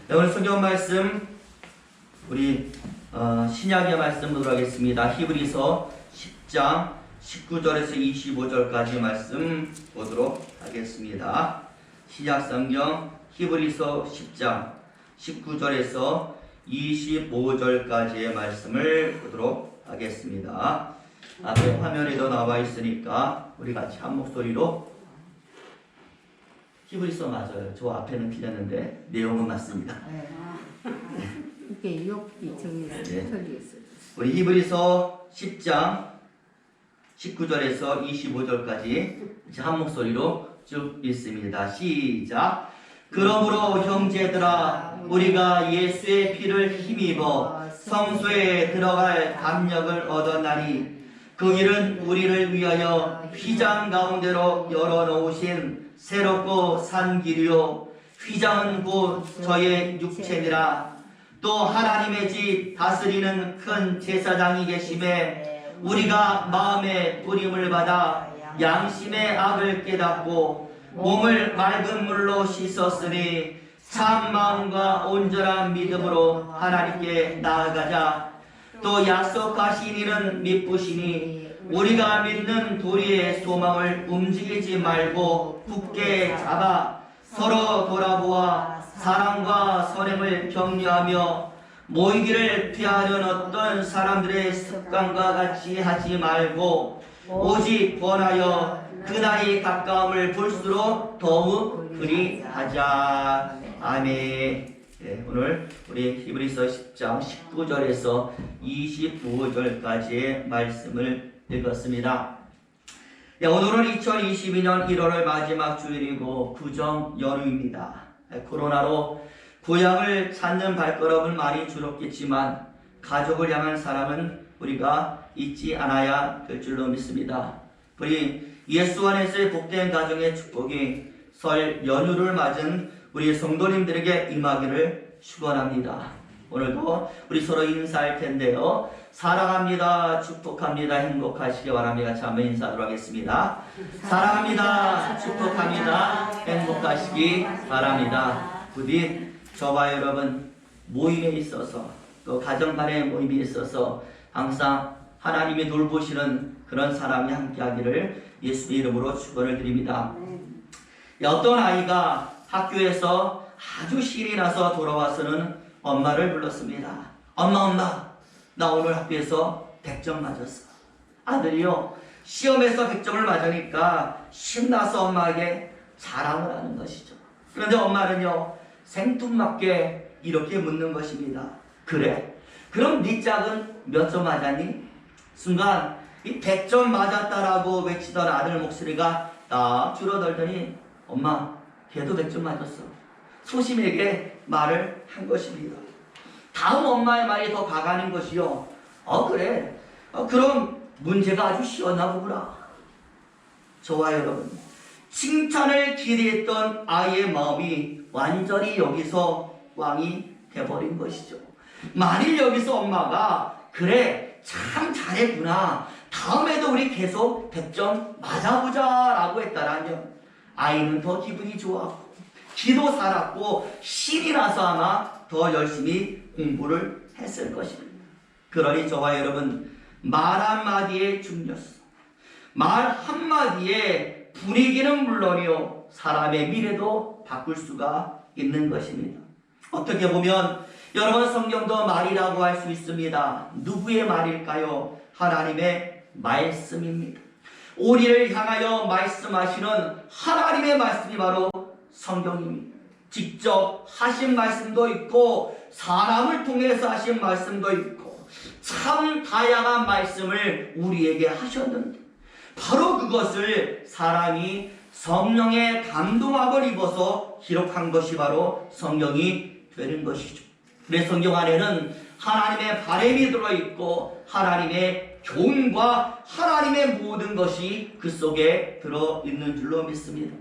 오늘 성경 말씀 우리 신약의 말씀 보도록 하겠습니다. 히브리서 10장 19절에서 25절까지 말씀 보도록 하겠습니다. 신약 성경 히브리서 10장 19절에서 25절까지의 말씀을 보도록 하겠습니다. 앞에 화면에도 나와 있으니까 우리 같이 한 목소리로. 히브리서 맞아요. 저 앞에는 틀렸는데 내용은 맞습니다. 이게 욕이 정해서 틀리겠어요. 우리 히브리서 10장 19절에서 25절까지 한 목소리로 쭉 읽습니다. 시작. 그러므로 형제들아, 우리가 예수의 피를 힘입어 성소에 들어갈 담력을 얻었나니 그 일은 우리를 위하여 휘장 가운데로 열어놓으신 새롭고 산 길이요, 휘장은 곧 저의 육체니라. 또 하나님의 집 다스리는 큰 제사장이 계심에 우리가 마음의 뿌림을 받아 양심의 악을 깨닫고 몸을 맑은 물로 씻었으니 참 마음과 온전한 믿음으로 하나님께 나아가자. 또 약속하신 이는 미쁘시니 우리가 믿는 도리의 소망을 움직이지 말고 굳게 잡아 서로 돌아보아 사랑과 선행을 격려하며 모이기를 피하려는 어떤 사람들의 습관과 같이 하지 말고 오직 권하여 그날이 가까움을 볼수록 더욱 그리하자. 아멘. 네, 오늘 우리 히브리서 10장 19절에서 25절까지의 말씀을 읽었습니다. 오늘은 2022년 1월의 마지막 주일이고 구정 연휴입니다. 코로나로 고향을 찾는 발걸음은 많이 줄었겠지만 가족을 향한 사랑은 우리가 잊지 않아야 될 줄로 믿습니다. 우리 예수 안에서의 복된 가정의 축복이 설 연휴를 맞은 우리 성도님들에게 임하기를 축원합니다. 오늘도 우리 서로 인사할 텐데요. 사랑합니다. 축복합니다. 행복하시기 바랍니다. 같이 한번 인사하도록 하겠습니다. 사랑합니다. 축복합니다. 행복하시기 바랍니다. 부디 저와 여러분 모임에 있어서 또 가정 간의 모임에 있어서 항상 하나님이 돌보시는 그런 사람이 함께하기를 예수의 이름으로 축원을 드립니다. 어떤 아이가 학교에서 아주 신이 나서 돌아와서는 엄마를 불렀습니다. 엄마, 나 오늘 학교에서 100점 맞았어. 아들이요, 시험에서 100점을 맞으니까 신나서 엄마에게 자랑을 하는 것이죠. 그런데 엄마는요, 생뚱맞게 이렇게 묻는 것입니다. 그래? 그럼 네 짝은 몇 점 맞았니? 순간 이 100점 맞았다라고 외치던 아들 목소리가 딱 줄어들더니 엄마, 걔도 100점 맞았어. 소심하게 말을 한 것입니다. 다음 엄마의 말이 더 가가는 것이요. 그래. 그럼 문제가 아주 쉬웠나 보구나. 저와 여러분, 칭찬을 기대했던 아이의 마음이 완전히 여기서 꽝이 돼버린 것이죠. 만일 여기서 엄마가 그래, 참 잘했구나, 다음에도 우리 계속 100점 맞아보자 라고 했다라면 아이는 더 기분이 좋았고 기도 살았고 신이 나서 아마 더 열심히 공부를 했을 것입니다. 그러니 저와 여러분, 말 한마디의 중요성, 말 한마디의 분위기는 물론이요, 사람의 미래도 바꿀 수가 있는 것입니다. 어떻게 보면 여러분, 성경도 말이라고 할 수 있습니다. 누구의 말일까요? 하나님의 말씀입니다. 우리를 향하여 말씀하시는 하나님의 말씀이 바로 성경입니다. 직접 하신 말씀도 있고 사람을 통해서 하신 말씀도 있고 참 다양한 말씀을 우리에게 하셨는데 바로 그것을 사람이 성령의 감동함을 입어서 기록한 것이 바로 성경이 되는 것이죠. 그래서 성경 안에는 하나님의 바람이 들어있고 하나님의 교훈과 하나님의 모든 것이 그 속에 들어있는 줄로 믿습니다.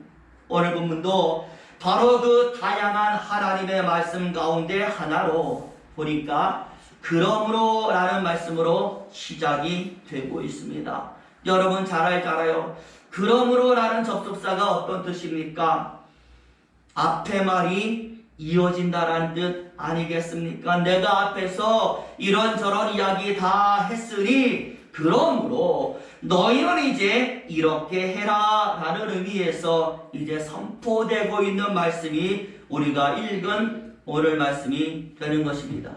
오늘 본문도 바로 그 다양한 하나님의 말씀 가운데 하나로 보니까 그러므로 라는 말씀으로 시작이 되고 있습니다. 여러분 잘 알잖아요. 그러므로 라는 접속사가 어떤 뜻입니까? 앞에 말이 이어진다라는 뜻 아니겠습니까? 내가 앞에서 이런저런 이야기 다 했으니 그러므로 너희는 이제 이렇게 해라 라는 의미에서 이제 선포되고 있는 말씀이 우리가 읽은 오늘 말씀이 되는 것입니다.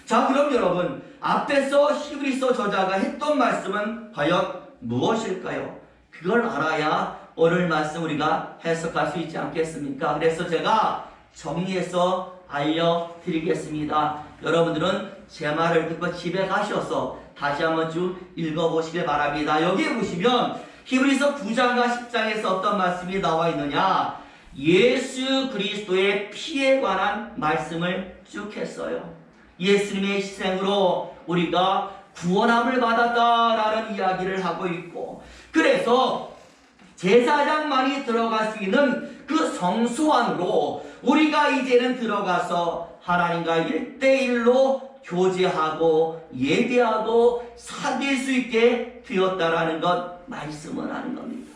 자, 그럼 여러분, 앞에서 히브리서 저자가 했던 말씀은 과연 무엇일까요? 그걸 알아야 오늘 말씀 우리가 해석할 수 있지 않겠습니까? 그래서 제가 정리해서 알려드리겠습니다. 여러분들은 제 말을 듣고 집에 가셔서 다시 한번 쭉 읽어보시길 바랍니다. 여기에 보시면 히브리서 9장과 10장에서 어떤 말씀이 나와 있느냐, 예수 그리스도의 피에 관한 말씀을 쭉 했어요. 예수님의 희생으로 우리가 구원함을 받았다라는 이야기를 하고 있고, 그래서 제사장만이 들어갈 수 있는 그 성소 안으로 우리가 이제는 들어가서 하나님과 1대1로 교제하고 예배하고 사귈 수 있게 되었다라는 것 말씀을 하는 겁니다.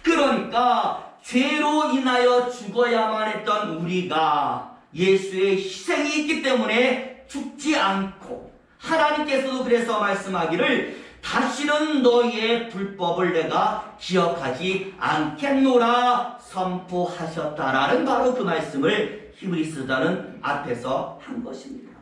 그러니까 죄로 인하여 죽어야만 했던 우리가 예수의 희생이 있기 때문에 죽지 않고, 하나님께서도 그래서 말씀하기를 다시는 너희의 불법을 내가 기억하지 않겠노라 선포하셨다라는 바로 그 말씀을 히브리서자는 앞에서 한 것입니다.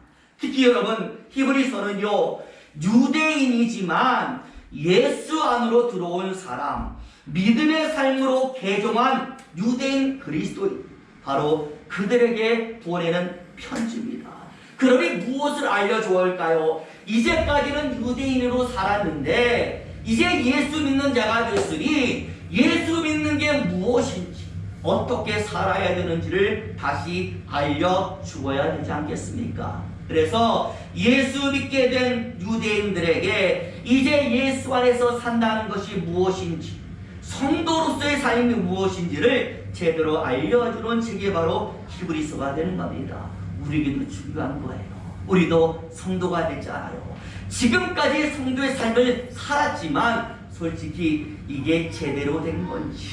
특히 여러분, 히브리서는요, 유대인이지만 예수 안으로 들어온 사람, 믿음의 삶으로 개종한 유대인 그리스도인, 바로 그들에게 보내는 편지입니다. 그러니 무엇을 알려줘야 할까요? 이제까지는 유대인으로 살았는데 이제 예수 믿는 자가 됐으니 예수 믿는 게 무엇인지, 어떻게 살아야 되는지를 다시 알려주어야 되지 않겠습니까? 그래서 예수 믿게 된 유대인들에게 이제 예수 안에서 산다는 것이 무엇인지, 성도로서의 삶이 무엇인지를 제대로 알려주는 책이 바로 히브리서가 되는 겁니다. 우리에게도 중요한 거예요. 우리도 성도가 되잖아요. 지금까지 성도의 삶을 살았지만 솔직히 이게 제대로 된 건지,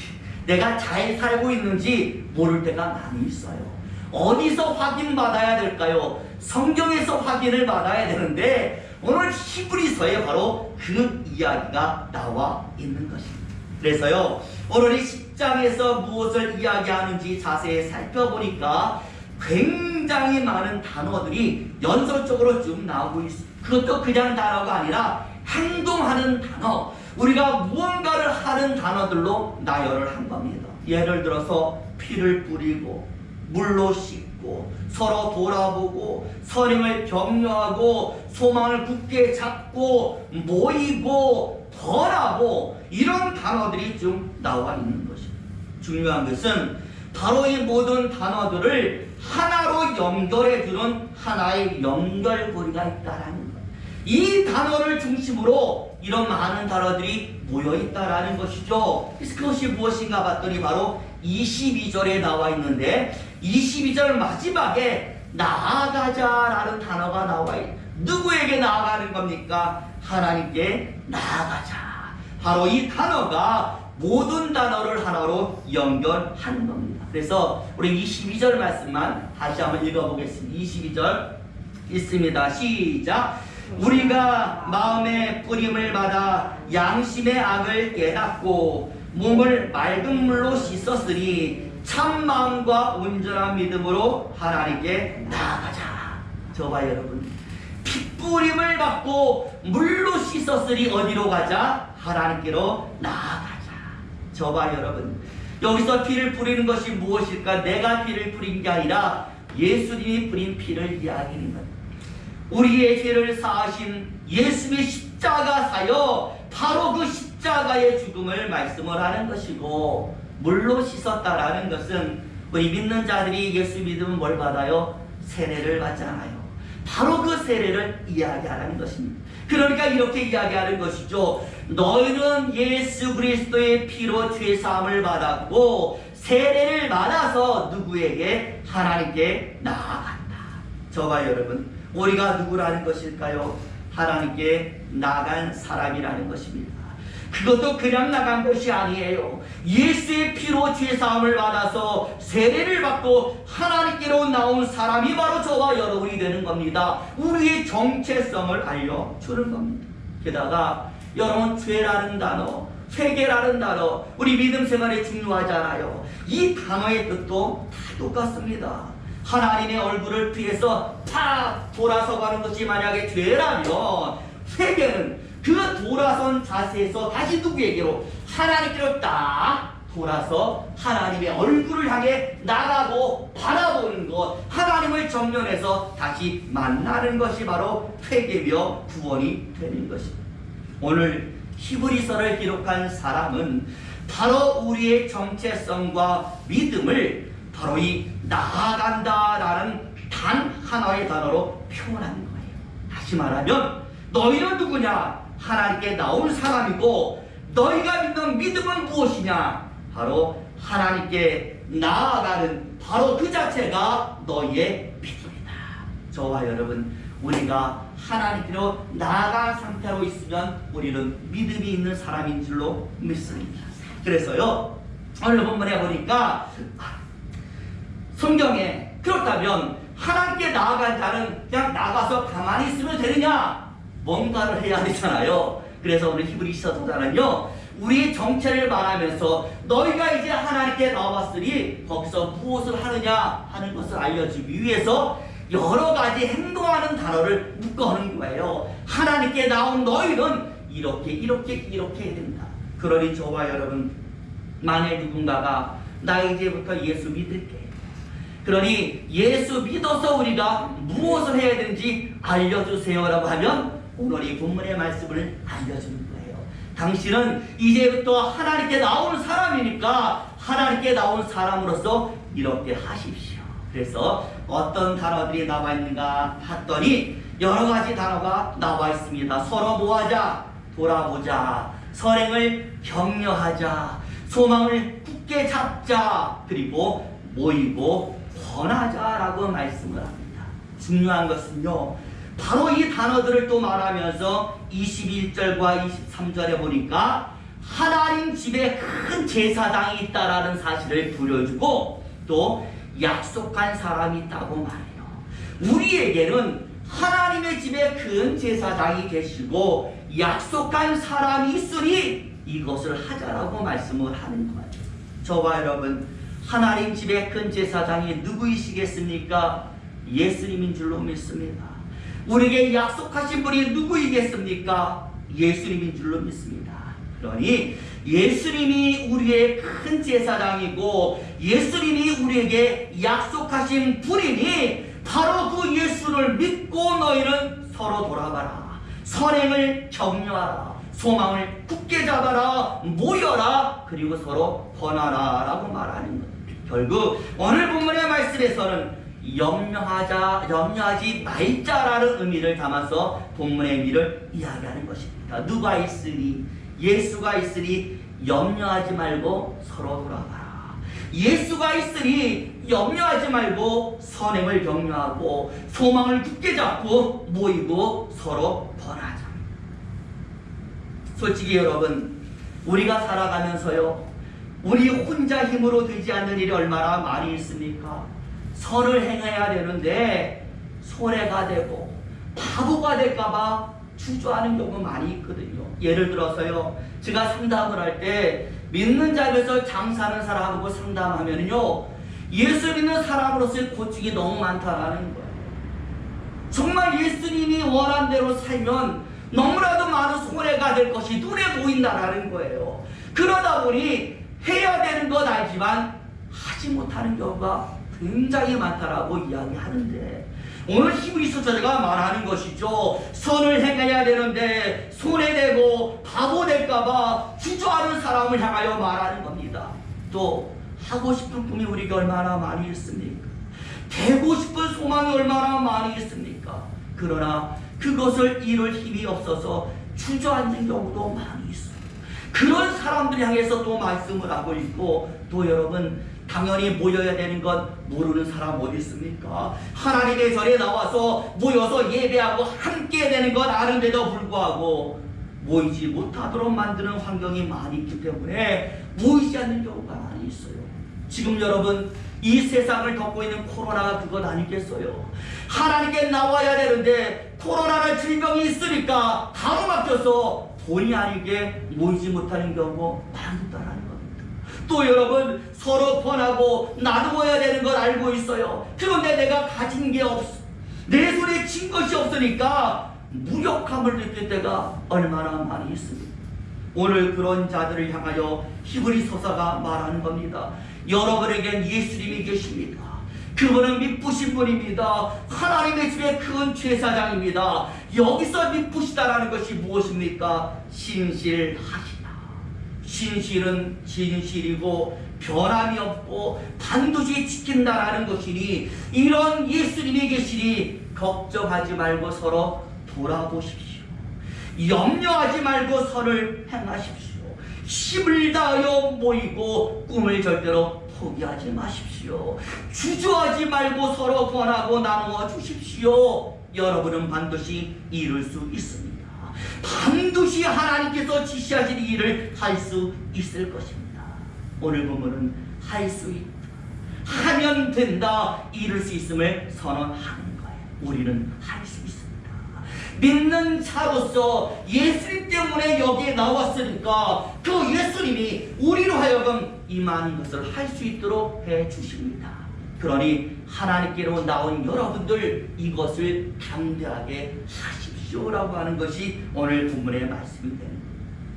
내가 잘 살고 있는지 모를 때가 많이 있어요. 어디서 확인받아야 될까요? 성경에서 확인을 받아야 되는데 오늘 히브리서에 바로 그 이야기가 나와 있는 것입니다. 그래서요, 오늘 이 10장에서 무엇을 이야기하는지 자세히 살펴보니까 굉장히 많은 단어들이 연설적으로 쭉 나오고 있습니다. 그것도 그냥 단어가 아니라 행동하는 단어, 우리가 무언가를 하는 단어들로 나열을 한 겁니다. 예를 들어서 피를 뿌리고 물로 씻고 서로 돌아보고 선행을 격려하고 소망을 굳게 잡고 모이고 권하고, 이런 단어들이 좀 나와 있는 것입니다. 중요한 것은 바로 이 모든 단어들을 하나로 연결해 주는 하나의 연결고리가 있다라는 것. 이 단어를 중심으로 이런 많은 단어들이 모여 있다라는 것이죠. 그래서 그것이 무엇인가 봤더니 바로 22절에 나와 있는데, 22절 마지막에 나아가자라는 단어가 나와 있어요. 누구에게 나아가는 겁니까? 하나님께 나아가자. 바로 이 단어가 모든 단어를 하나로 연결하는 겁니다. 그래서 우리 22절 말씀만 다시 한번 읽어보겠습니다. 22절 있습니다. 시작. 우리가 마음의 뿌림을 받아 양심의 악을 깨닫고 몸을 맑은 물로 씻었으니 참 마음과 온전한 믿음으로 하나님께 나아가자. 저봐 여러분, 핏뿌림을 받고 물로 씻었으니 어디로 가자? 하나님께로 나아가자. 저봐 여러분, 여기서 피를 뿌리는 것이 무엇일까? 내가 피를 뿌린 게 아니라 예수님이 뿌린 피를 이야기하는 것. 우리의 죄를 사하신 예수의 십자가 사여 바로 그 십자가의 죽음을 말씀을 하는 것이고, 물로 씻었다라는 것은 우리 믿는 자들이 예수 믿으면 뭘 받아요? 세례를 받잖아요. 바로 그 세례를 이야기하는 것입니다. 그러니까 이렇게 이야기하는 것이죠. 너희는 예수 그리스도의 피로 죄사함을 받았고 세례를 받아서 누구에게? 하나님께 나아간다. 저와 여러분, 우리가 누구라는 것일까요? 하나님께 나간 사람이라는 것입니다. 그것도 그냥 나간 것이 아니에요. 예수의 피로 죄사함을 받아서 세례를 받고 하나님께로 나온 사람이 바로 저와 여러분이 되는 겁니다. 우리의 정체성을 알려주는 겁니다. 게다가 여러분, 죄라는 단어, 회개라는 단어, 우리 믿음 생활에 중요하잖아요. 이 단어의 뜻도 다 똑같습니다. 하나님의 얼굴을 피해서 탁 돌아서 가는 것이 만약에 죄라면, 회개는 그 돌아선 자세에서 다시 누구에게로? 하나님께로 딱 돌아서 하나님의 얼굴을 향해 나가고 바라보는 것, 하나님을 정면해서 다시 만나는 것이 바로 회개며 구원이 되는 것입니다. 오늘 히브리서를 기록한 사람은 바로 우리의 정체성과 믿음을 바로 이 나아간다라는 단 하나의 단어로 표현하는 거예요. 다시 말하면 너희는 누구냐? 하나님께 나온 사람이고, 너희가 믿는 믿음은 무엇이냐? 바로 하나님께 나아가는 바로 그 자체가 너희의 믿음이다. 저와 여러분, 우리가 하나님께로 나아간 상태로 있으면 우리는 믿음이 있는 사람인 줄로 믿습니다. 그래서요, 오늘 본문에 보니까 성경에 그렇다면 하나님께 나아간 자는 그냥 나가서 가만히 있으면 되느냐? 뭔가를 해야 되잖아요. 그래서 오늘 히브리서 도자는요, 우리의 정체를 말하면서 너희가 이제 하나님께 나왔으니 거기서 무엇을 하느냐 하는 것을 알려주기 위해서 여러 가지 행동하는 단어를 묶어놓은 거예요. 하나님께 나온 너희는 이렇게 해야 된다. 그러니 저와 여러분, 만일 누군가가 나 이제부터 예수 믿을게, 그러니 예수 믿어서 우리가 무엇을 해야 되는지 알려주세요라고 하면 오늘 이 본문의 말씀을 알려주는 거예요. 당신은 이제부터 하나님께 나온 사람이니까 하나님께 나온 사람으로서 이렇게 하십시오. 그래서 어떤 단어들이 나와 있는가 했더니 여러 가지 단어가 나와 있습니다. 서로 뭐하자? 돌아보자. 선행을 격려하자. 소망을 굳게 잡자. 그리고 모이고 권하자라고 말씀을 합니다. 중요한 것은요, 바로 이 단어들을 또 말하면서 21절과 23절에 보니까 하나님 집에 큰 제사장이 있다라는 사실을 보여주고 또 약속한 사람이 있다고 말해요. 우리에게는 하나님의 집에 큰 제사장이 계시고 약속한 사람이 있으니 이것을 하자라고 말씀을 하는 거예요. 저와 여러분, 하나님 집에 큰 제사장이 누구이시겠습니까? 예수님인 줄로 믿습니다. 우리에게 약속하신 분이 누구이겠습니까? 예수님인 줄로 믿습니다. 그러니 예수님이 우리의 큰 제사장이고 예수님이 우리에게 약속하신 분이니 바로 그 예수를 믿고 너희는 서로 돌아가라. 선행을 격려하라. 소망을 굳게 잡아라. 모여라. 그리고 서로 권하라 라고 말하는 것. 결국 오늘 본문의 말씀에서는 염려하지 말자라는 의미를 담아서 본문의 의미를 이야기하는 것입니다. 누가 있으니? 예수가 있으니 염려하지 말고 서로 돌아가라. 예수가 있으니 염려하지 말고 선행을 격려하고 소망을 굳게 잡고 모이고 서로 권하자. 솔직히 여러분, 우리가 살아가면서요, 우리 혼자 힘으로 되지 않는 일이 얼마나 많이 있습니까? 선을 행해야 되는데 손해가 되고 바보가 될까봐 주저하는 경우 많이 있거든요. 예를 들어서요, 제가 상담을 할 때 믿는 자에서 장사하는 사람하고 상담하면요, 예수 믿는 사람으로서의 고충이 너무 많다라는 거예요. 정말 예수님이 원한 대로 살면 너무나도 많은 손해가 될 것이 눈에 보인다라는 거예요. 그러다 보니 해야 되는 건 알지만 하지 못하는 경우가 굉장히 많다라고 이야기하는데, 오늘 히브리서 저자가 말하는 것이죠. 선을 행해야 되는데 손해되고 바보 될까봐 주저하는 사람을 향하여 말하는 겁니다. 또 하고 싶은 꿈이 우리가 얼마나 많이 있습니까? 되고 싶은 소망이 얼마나 많이 있습니까? 그러나 그것을 이룰 힘이 없어서 주저앉는 경우도 많이 있습니다. 그런 사람들 향해서 또 말씀을 하고 있고, 또 여러분, 당연히 모여야 되는 건 모르는 사람 어디 있습니까? 하나님의 절에 나와서 모여서 예배하고 함께 되는 건 아는데도 불구하고 모이지 못하도록 만드는 환경이 많이 있기 때문에 모이지 않는 경우가 많이 있어요. 지금 여러분 이 세상을 덮고 있는 코로나가 그것 아니겠어요? 하나님께 나와야 되는데 코로나라는 질병이 있으니까 가로막혀서 본의 아니게 모이지 못하는 경우가 많이 있다는 겁니다. 또 여러분 서로 권하고 나누어야 되는 걸 알고 있어요. 그런데 내가 가진 게 없어. 내 손에 쥔 것이 없으니까 무력함을 느낄 때가 얼마나 많이 있습니다. 오늘 그런 자들을 향하여 히브리서사가 말하는 겁니다. 여러분에겐 예수님이 계십니다. 그분은 미쁘신 분입니다. 하나님의 집에 큰 제사장입니다. 여기서 미쁘시다라는 것이 무엇입니까? 신실하시다. 신실은 진실이고 변함이 없고 반드시 지킨다라는 것이니 이런 예수님이 계시니 걱정하지 말고 서로 돌아보십시오. 염려하지 말고 선을 행하십시오. 힘을 다하여 모이고 꿈을 절대로 포기하지 마십시오. 주저하지 말고 서로 권하고 나누어 주십시오. 여러분은 반드시 이룰 수 있습니다. 반드시 하나님께서 지시하신 일을 할 수 있을 것입니다. 오늘 본문은 할 수 있다, 하면 된다, 이룰 수 있음을 선언하는 거예요. 우리는 할 수 있습니다. 믿는 자로서 예수님 때문에 여기에 나왔으니까 그 예수님이 우리로 하여금 이 많은 것을 할 수 있도록 해주십니다. 그러니 하나님께로 나온 여러분들 이것을 담대하게 하십시오라고 하는 것이 오늘 본문의 말씀이 됩니다.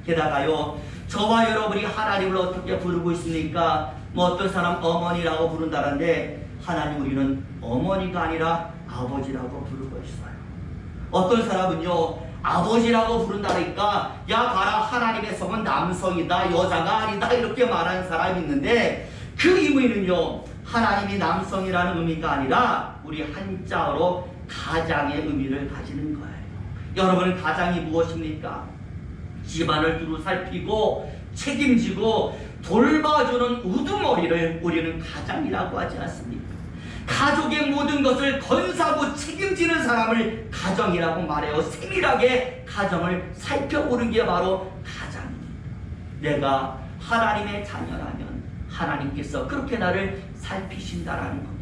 게다가요, 저와 여러분이 하나님을 어떻게 부르고 있습니까? 뭐 어떤 사람 어머니라고 부른다는데 하나님 우리는 어머니가 아니라 아버지라고 부르고 있어요. 어떤 사람은요 아버지라고 부른다니까 야 봐라 하나님의 성은 남성이다 여자가 아니다 이렇게 말하는 사람이 있는데 그 의미는요 하나님이 남성이라는 의미가 아니라 우리 한자어로 가장의 의미를 가지는 거예요. 여러분 가장이 무엇입니까? 집안을 두루 살피고 책임지고 돌봐주는 우두머리를 우리는 가장이라고 하지 않습니까? 가족의 모든 것을 건사하고 책임지는 사람을 가정이라고 말해요. 세밀하게 가정을 살펴보는 게 바로 가장입니다. 내가 하나님의 자녀라면 하나님께서 그렇게 나를 살피신다라는 겁니다.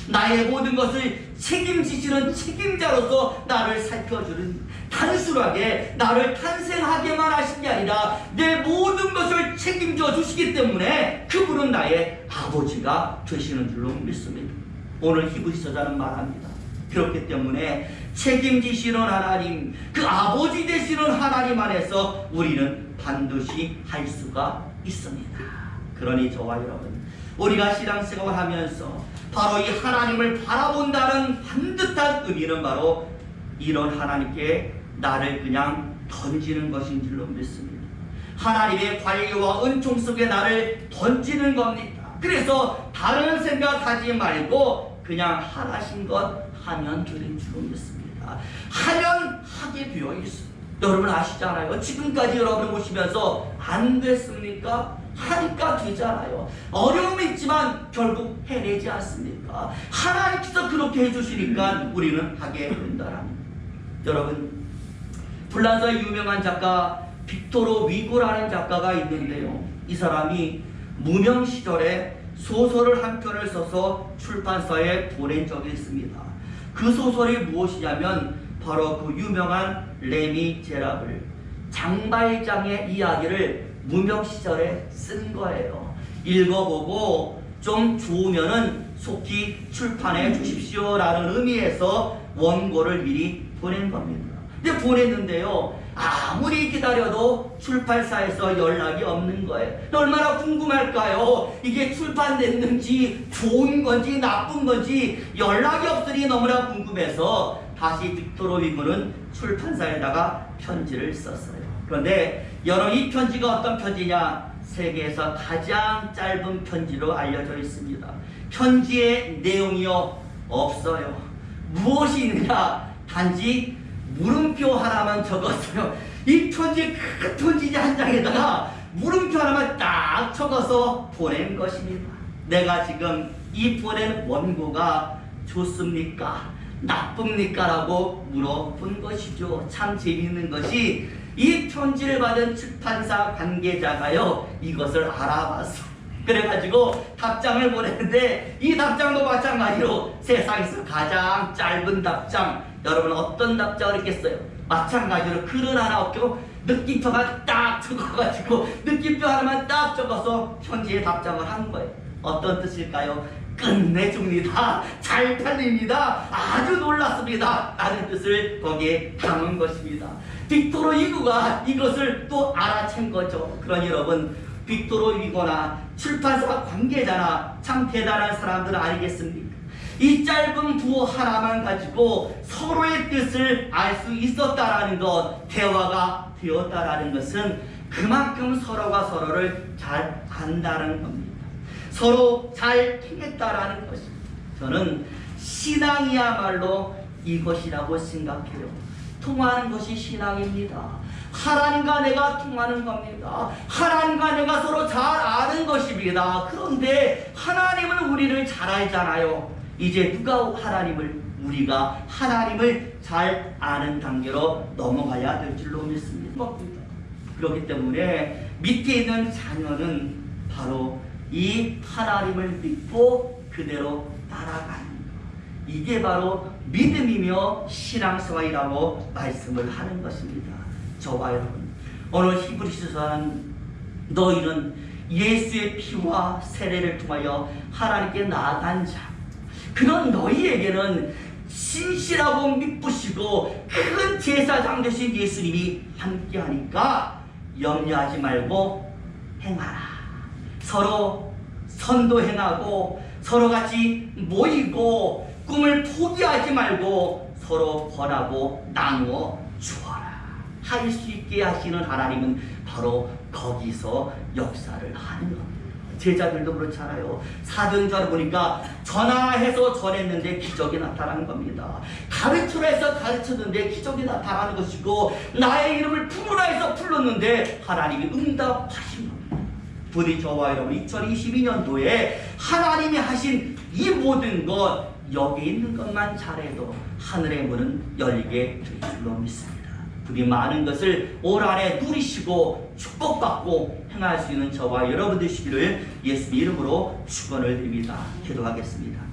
나의 모든 것을 책임지시는 책임자로서 나를 살펴주는, 단순하게 나를 탄생하게만 하신 게 아니라 내 모든 것을 책임져 주시기 때문에 그분은 나의 아버지가 되시는 줄로 믿습니다. 오늘 히브리서자는 말합니다. 그렇기 때문에 책임지시는 하나님, 그 아버지 되시는 하나님 안에서 우리는 반드시 할 수가 있습니다. 그러니 저와 여러분, 우리가 신앙생활을 하면서 바로 이 하나님을 바라본다는 반듯한 의미는 바로 이런 하나님께 나를 그냥 던지는 것인 줄로 믿습니다. 하나님의 관리와 은총 속에 나를 던지는 겁니다. 그래서 다른 생각하지 말고 그냥 하라신 것 하면 되는 줄로 믿습니다. 하면 하게 되어 있습니다. 여러분 아시잖아요. 지금까지 여러분 보시면서 안 됐습니까? 하니까 되잖아요. 어려움이 있지만 결국 해내지 않습니까? 하나님께서 그렇게 해주시니까 우리는 하게 된다랍니다. 여러분 프랑스의 유명한 작가 빅토르 위고라는 작가가 있는데요. 이 사람이 무명 시절에 소설을 한 편을 써서 출판사에 보낸 적이 있습니다. 그 소설이 무엇이냐면 바로 그 유명한 레미제라블, 장발장의 이야기를 무명 시절에 쓴 거예요. 읽어보고 좀 좋으면은 속히 출판해 주십시오라는 의미에서 원고를 미리 보낸 겁니다. 근데 보냈는데요, 아무리 기다려도 출판사에서 연락이 없는 거예요. 얼마나 궁금할까요? 이게 출판됐는지 좋은 건지 나쁜 건지 연락이 없으니 너무나 궁금해서 다시 빅토르 위고는 출판사에다가 편지를 썼어요. 그런데 여러분 이 편지가 어떤 편지냐? 세계에서 가장 짧은 편지로 알려져 있습니다. 편지의 내용이요 없어요. 무엇이 있느냐? 단지 물음표 하나만 적었어요. 이 편지 큰 편지 한 장에다가 물음표 하나만 딱 적어서 보낸 것입니다. 내가 지금 이 보낸 원고가 좋습니까? 나쁩니까? 라고 물어본 것이죠. 참 재미있는 것이 이 편지를 받은 출판사 관계자가요, 이것을 알아봤어. 그래가지고 답장을 보냈는데, 이 답장도 마찬가지로 세상에서 가장 짧은 답장, 여러분 어떤 답장을 했겠어요? 마찬가지로 글은 하나 없고 느낌표가 딱 적어가지고 느낌표 하나만 딱 적어서 편지에 답장을 한 거예요. 어떤 뜻일까요? 끝내줍니다. 잘 팔립니다. 아주 놀랐습니다. 라는 뜻을 거기에 담은 것입니다. 빅토르 위고가 이것을 또 알아챈 거죠. 그러니 여러분, 빅토르 위고나 출판사 관계자나 참 대단한 사람들 아니겠습니까? 이 짧은 부호 하나만 가지고 서로의 뜻을 알 수 있었다라는 것, 대화가 되었다라는 것은 그만큼 서로가 서로를 잘 안다는 겁니다. 서로 잘 통했다라는 것입니다. 저는 신앙이야말로 이것이라고 생각해요. 통하는 것이 신앙입니다. 하나님과 내가 통하는 겁니다. 하나님과 내가 서로 잘 아는 것입니다. 그런데 하나님은 우리를 잘 알잖아요. 이제 우리가 하나님을 잘 아는 단계로 넘어가야 될 줄로 믿습니다. 그렇기 때문에 밑에 있는 자녀는 바로 이 하나님을 믿고 그대로 따라가는 것, 이게 바로 믿음이며 신앙생활이라고 말씀을 하는 것입니다. 저와 여러분, 오늘 히브리서는 너희는 예수의 피와 세례를 통하여 하나님께 나아간 자, 그런 너희에게는 신실하고 미쁘시고 큰 제사장 되신 예수님이 함께하니까 염려하지 말고 행하라. 서로 선도 행하고 서로 같이 모이고 꿈을 포기하지 말고 서로 권하고 나누어 주어라. 할 수 있게 하시는 하나님은 바로 거기서 역사를 하는 겁니다. 제자들도 그렇잖아요. 사도행전을 보니까 전화해서 전했는데 기적이 나타나는 겁니다. 가르치라 해서 가르쳤는데 기적이 나타나는 것이고, 나의 이름을 부르라 해서 불렀는데 하나님이 응답하신 겁니다. 부디 저와 여러분 2022년도에 하나님이 하신 이 모든 것, 여기 있는 것만 잘해도 하늘의 문은 열리게 될 줄로 믿습니다. 부디 많은 것을 올 한해 누리시고 축복받고 행할 수 있는 저와 여러분 되시기를 예수님 이름으로 축원을 드립니다. 기도하겠습니다.